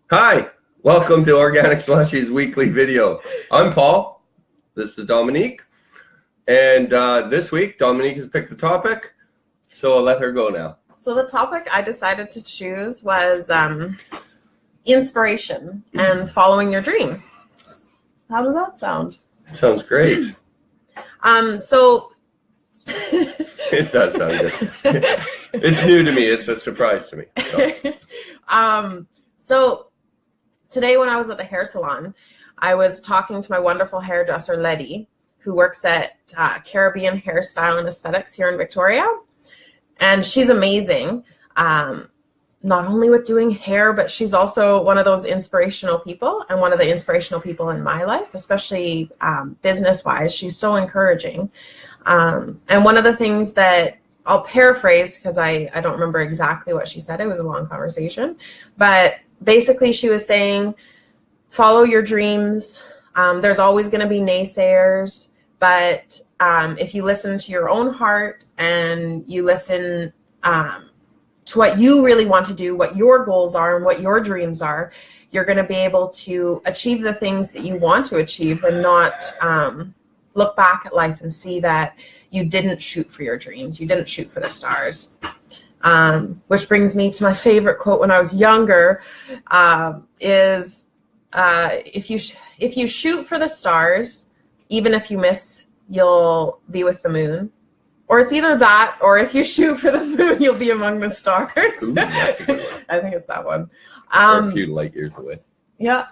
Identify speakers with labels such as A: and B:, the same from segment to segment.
A: Hi, welcome to Organic Slushies weekly video. I'm Paul, this is Dominique, and this week Dominique has picked the topic, so I'll let her go now.
B: So the topic I decided to choose was inspiration and following your dreams. How does that sound?
A: Sounds great.
B: So
A: It does sound good. It's new to me, it's a surprise to me.
B: So today when I was at the hair salon, I was talking to my wonderful hairdresser, Letty, who works at Caribbean Hairstyle and Aesthetics here in Victoria. And she's amazing, not only with doing hair, but she's also one of those inspirational people and one of the inspirational people in my life, especially business-wise. She's so encouraging. And one of the things that I'll paraphrase, because I don't remember exactly what she said. It was a long conversation. But basically she was saying, follow your dreams. There's always going to be naysayers. But if you listen to your own heart and you listen to what you really want to do, what your goals are and what your dreams are, you're going to be able to achieve the things that you want to achieve and not look back at life and see that you didn't shoot for your dreams. You didn't shoot for the stars. Which brings me to my favorite quote when I was younger, is if you shoot for the stars, even if you miss, you'll be with the moon. Or it's either that, or if you shoot for the moon, you'll be among the stars.
A: Ooh, that's a good one.
B: I think it's that one.
A: Or a few light years away.
B: Yeah.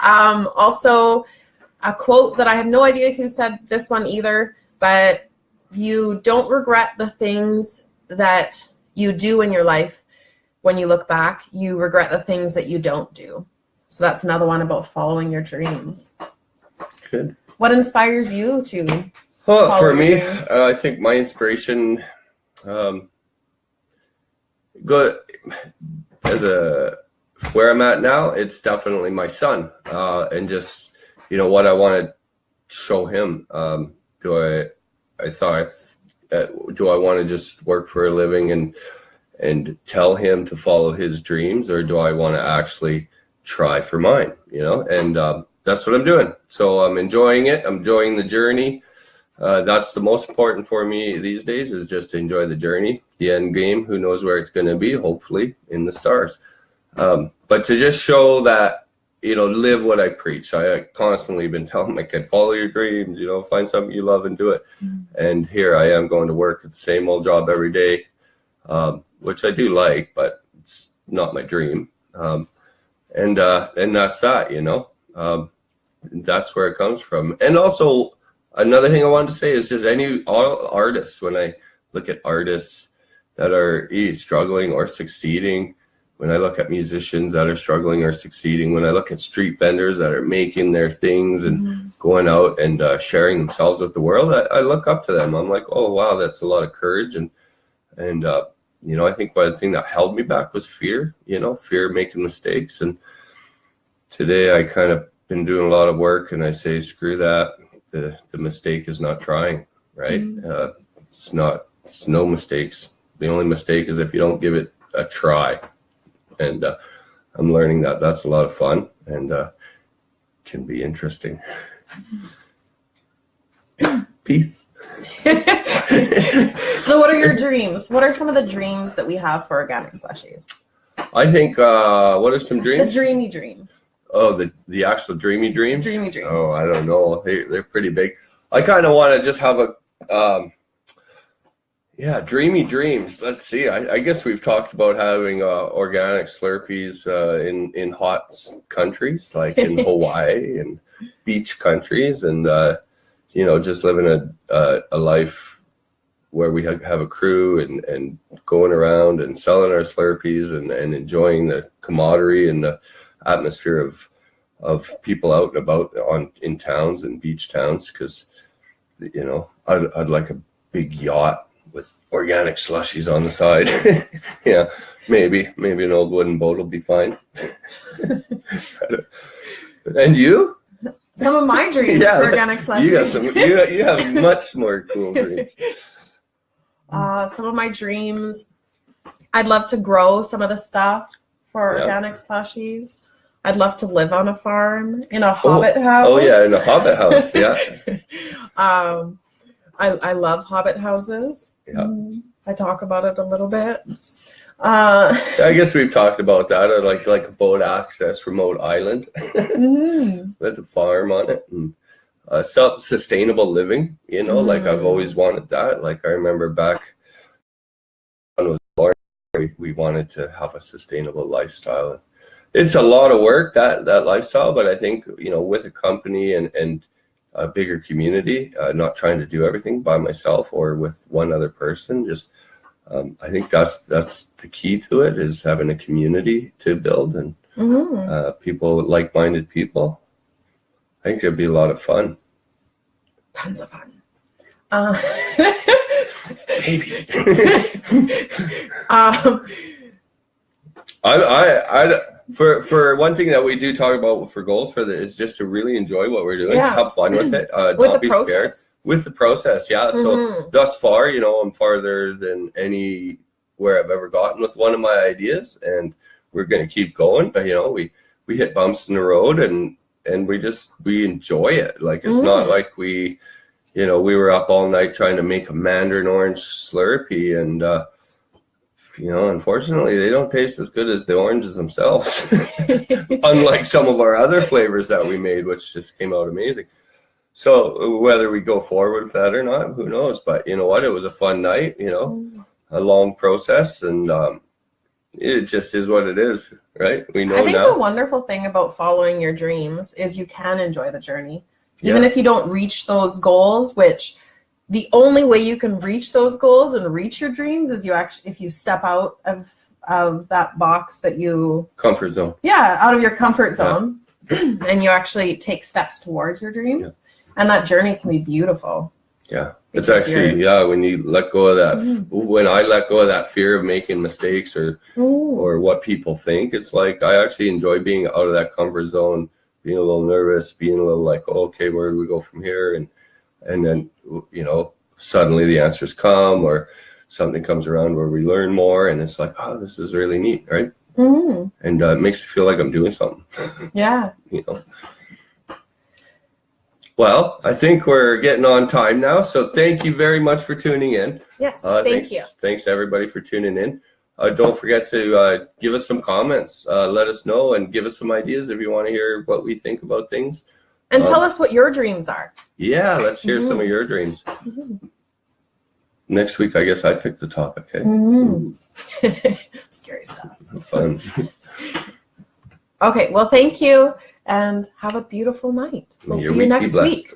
B: Also, a quote that I have no idea who said this one either, but you don't regret the things that you do in your life when you look back. You regret the things that you don't do. So that's another one about following your dreams.
A: Good.
B: What inspires you to?
A: Well, for me, I think my inspiration, where I'm at now, it's definitely my son, and just, what I want to show him. Do I want to just work for a living and tell him to follow his dreams, or do I want to actually try for mine, and that's what I'm doing. So I'm enjoying it. I'm enjoying the journey. That's the most important for me these days, is just to enjoy the journey. The end game, who knows where it's going to be, hopefully in the stars. But to just show that, live what I preach. I constantly been telling my kid, follow your dreams, find something you love and do it. Mm-hmm. And here I am going to work at the same old job every day, which I do like, but it's not my dream. And that's that, that's where it comes from. And also another thing I wanted to say is just all artists, when I look at artists that are struggling or succeeding, when I look at musicians that are struggling or succeeding, when I look at street vendors that are making their things and going out and sharing themselves with the world, I look up to them. I'm like, oh, wow, that's a lot of courage. And I think one thing that held me back was fear, fear of making mistakes. And today I kind of been doing a lot of work, and I say, screw that. The mistake is not trying, right? It's no mistakes. The only mistake is if you don't give it a try. And I'm learning that that's a lot of fun and can be interesting. Peace.
B: So what are your dreams? What are some of the dreams that we have for Organic Slushies?
A: I think, what are some dreams?
B: The dreamy dreams.
A: Oh, the actual dreamy dreams?
B: Dreamy dreams.
A: Oh, I don't know. They're pretty big. I kind of want to just have a, dreamy dreams. Let's see. I guess we've talked about having organic Slurpees in hot countries, like in Hawaii and beach countries, and just living a life where we have a crew and going around and selling our Slurpees and enjoying the camaraderie and the atmosphere of people out and about in towns and beach towns, because I'd like a big yacht with organic Slushies on the side. Yeah, maybe an old wooden boat will be fine. And you?
B: Some of my dreams for Organic Slushies.
A: You have much more cool dreams.
B: Some of my dreams, I'd love to grow some of the stuff for
A: Yeah.
B: organic slushies. I'd love to live on a farm in a hobbit house.
A: Oh yeah, in a hobbit house. Yeah.
B: I love hobbit houses.
A: Yeah.
B: I talk about it a little bit.
A: I guess we've talked about that, like a boat access remote island with a farm on it, and self-sustainable living. You know, like I've always wanted that. Like I remember back when I was born, we wanted to have a sustainable lifestyle. It's a lot of work, that lifestyle, but I think, you know, with a company and a bigger community, not trying to do everything by myself or with one other person, just I think that's the key to it, is having a community to build and people, like-minded people. I think it'd be a lot of fun.
B: Tons of fun.
A: Maybe. For one thing that we do talk about for goals for is just to really enjoy what we're doing, have fun with it, not be scared with the process. Yeah. So thus far, you know, I'm farther than anywhere I've ever gotten with one of my ideas, and we're going to keep going. But you know, we hit bumps in the road, and we enjoy it. Like it's not like we were up all night trying to make a mandarin orange Slurpee, and you know, unfortunately, they don't taste as good as the oranges themselves. Unlike some of our other flavors that we made, which just came out amazing. So whether we go forward with that or not, who knows? But you know what? It was a fun night, you know, a long process, and it just is what it is, right? We know now.
B: I think the wonderful thing about following your dreams is you can enjoy the journey. Even if you don't reach those goals, which the only way you can reach those goals and reach your dreams is if you step out of that box that you
A: comfort zone.
B: Yeah, out of your comfort zone, and you actually take steps towards your dreams, and that journey can be beautiful.
A: Yeah, it's actually when you let go of that. When I let go of that fear of making mistakes or what people think, it's like I actually enjoy being out of that comfort zone, being a little nervous, being a little like, oh, okay, where do we go from here, and then, you know, suddenly the answers come, or something comes around where we learn more, and it's like, oh, this is really neat, right? And it makes me feel like I'm doing something. Yeah. You know. Well, I think we're getting on time now, so thank you very much for tuning in.
B: Yes, thank you.
A: Thanks everybody for tuning in. Don't forget to give us some comments, let us know, and give us some ideas if you want to hear what we think about things.
B: And tell us what your dreams are. Yeah,
A: let's hear some of your dreams. Next week, I guess I picked the topic.
B: Scary stuff.
A: Fun.
B: Okay, well, thank you, and have a beautiful night. We'll see you next week.